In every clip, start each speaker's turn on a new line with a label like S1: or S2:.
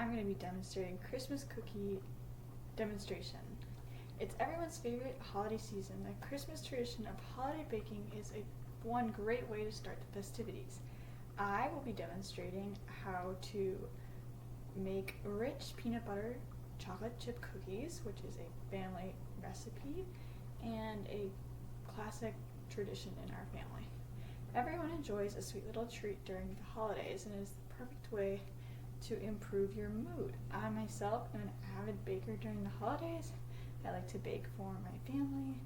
S1: I'm going to be demonstrating Christmas cookie demonstration. It's everyone's favorite holiday season. The Christmas tradition of holiday baking is one great way to start the festivities. I will be demonstrating how to make rich peanut butter chocolate chip cookies, which is a family recipe and a classic tradition in our family. Everyone enjoys a sweet little treat during the holidays, and it is the perfect way to improve your mood. I myself am an avid baker during the holidays. I like to bake for my family.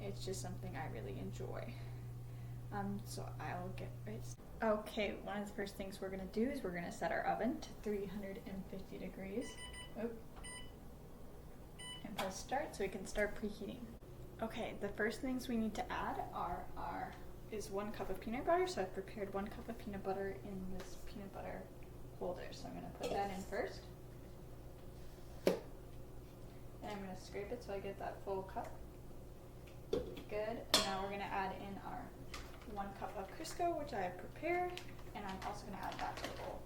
S1: It's just something I really enjoy. So I'll get right. Okay, one of the first things we're going to do is we're going to set our oven to 350 degrees. And press start so we can start preheating. Okay, the first things we need to add is 1 cup of peanut butter. So I've prepared 1 cup of peanut butter in this peanut butter holder. So I'm going to put that in first. And I'm going to scrape it so I get that full cup. Good. And now we're going to add in our 1 cup of Crisco, which I have prepared, and I'm also going to add that to the bowl.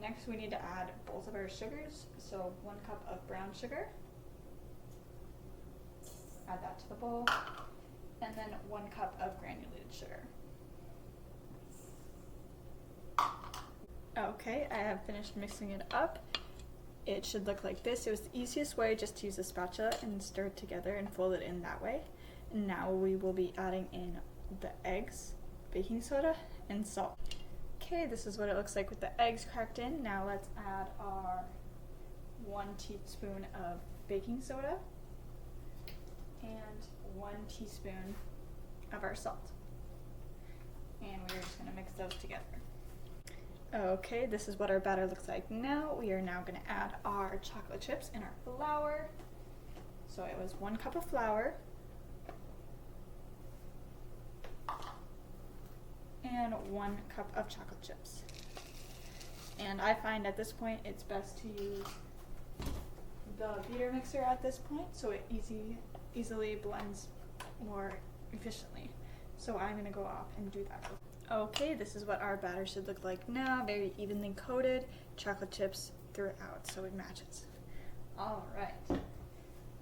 S1: Next, we need to add both of our sugars. So 1 cup of brown sugar. Add that to the bowl. And then 1 cup of granulated sugar. Okay, I have finished mixing it up. It should look like this. It was the easiest way, just to use a spatula and stir it together and fold it in that way. And now we will be adding in the eggs, baking soda, and salt. Okay, this is what it looks like with the eggs cracked in. Now let's add our 1 teaspoon of baking soda and 1 teaspoon of our salt. And we're just going to mix those together. Okay, this is what our batter looks like now. We are now going to add our chocolate chips and our flour. So it was 1 cup of flour and 1 cup of chocolate chips. And I find at this point it's best to use the beater mixer at this point so it easily blends more efficiently. So I'm going to go off and do that. Okay, this is what our batter should look like now. Very evenly coated, chocolate chips throughout so it matches. Alright,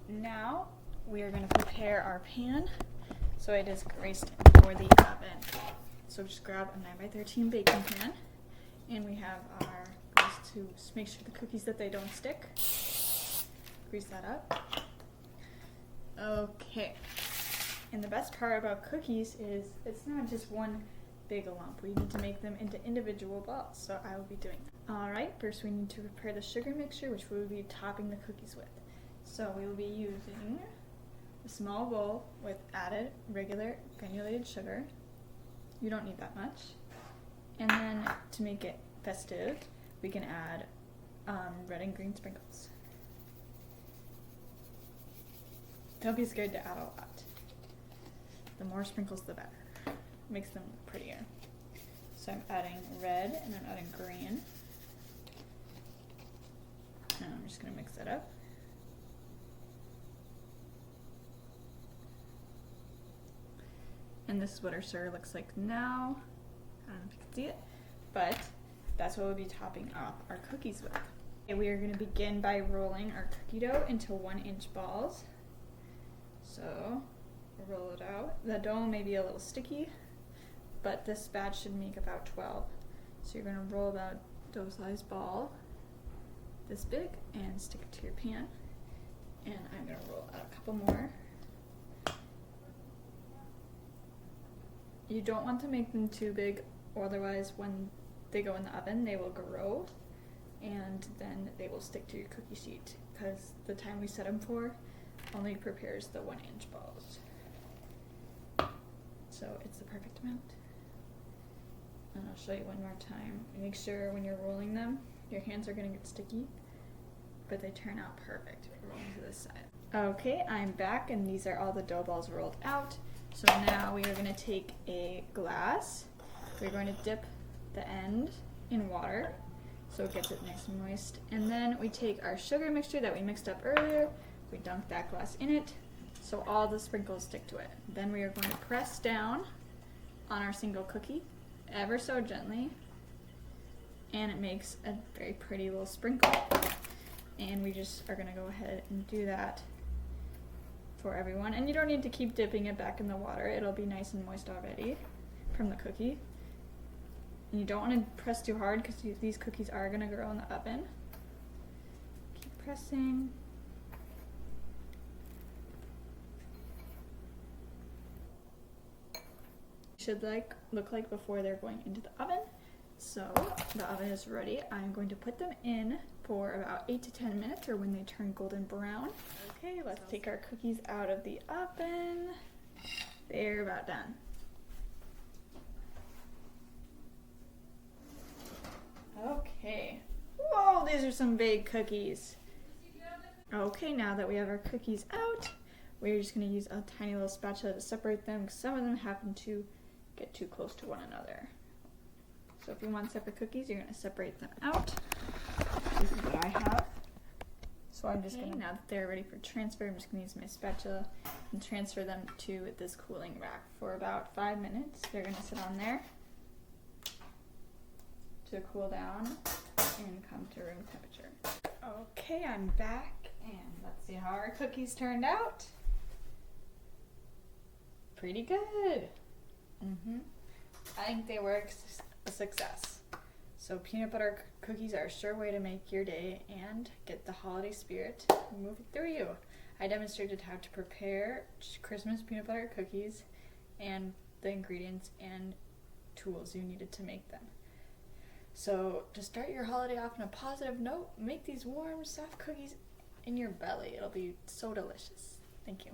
S1: now we are going to prepare our pan so it is greased for the oven. So just grab a 9x13 baking pan, and we have our grease to make sure the cookies that they don't stick. Grease that up. Okay, and the best part about cookies is it's not just one big lump. We need to make them into individual balls, so I will be doing that. Alright, first we need to prepare the sugar mixture, which we will be topping the cookies with. So we will be using a small bowl with added regular granulated sugar. You don't need that much. And then to make it festive, we can add red and green sprinkles. Don't be scared to add a lot. The more sprinkles, the better. Makes them look prettier. So I'm adding red and I'm adding green. And I'm just going to mix it up. And this is what our sugar looks like now. I don't know if you can see it, but that's what we'll be topping up our cookies with. Okay, we are going to begin by rolling our cookie dough into 1-inch balls. So roll it out. The dough may be a little sticky, but this batch should make about 12. So you're going to roll that dough-sized ball this big and stick it to your pan. And I'm going to roll out a couple more. You don't want to make them too big, or otherwise when they go in the oven they will grow and then they will stick to your cookie sheet, because the time we set them for only prepares the 1-inch balls. So it's the perfect amount. And I'll show you one more time. Make sure when you're rolling them, your hands are going to get sticky, but they turn out perfect if you're rolling to this side. Okay, I'm back, and these are all the dough balls rolled out. So now we are going to take a glass. We're going to dip the end in water so it gets it nice and moist. And then we take our sugar mixture that we mixed up earlier. We dunk that glass in it so all the sprinkles stick to it. Then we are going to press down on our single cookie ever so gently and it makes a very pretty little sprinkle. And we just are gonna go ahead and do that for everyone. And you don't need to keep dipping it back in the water. It'll be nice and moist already from the cookie. And you don't want to press too hard because these cookies are gonna grow in the oven. Keep pressing. Should look like before they're going into the oven. So the oven is ready. I'm going to put them in for about 8 to 10 minutes, or when they turn golden brown. Okay, let's take our cookies out of the oven. They're about done. Okay. Whoa, these are some big cookies. Okay, now that we have our cookies out, we're just going to use a tiny little spatula to separate them because some of them happen to get too close to one another. So if you want separate cookies, you're going to separate them out. This is what I have. So I'm just going to, now that they're ready for transfer, I'm just going to use my spatula and transfer them to this cooling rack for about 5 minutes. They're going to sit on there to cool down and come to room temperature. Okay, I'm back, and let's see how our cookies turned out. Pretty good. I think they were a success. So peanut butter cookies are a sure way to make your day and get the holiday spirit moving through you. I demonstrated how to prepare Christmas peanut butter cookies and the ingredients and tools you needed to make them. So to start your holiday off on a positive note, make these warm, soft cookies in your belly. It'll be so delicious. Thank you.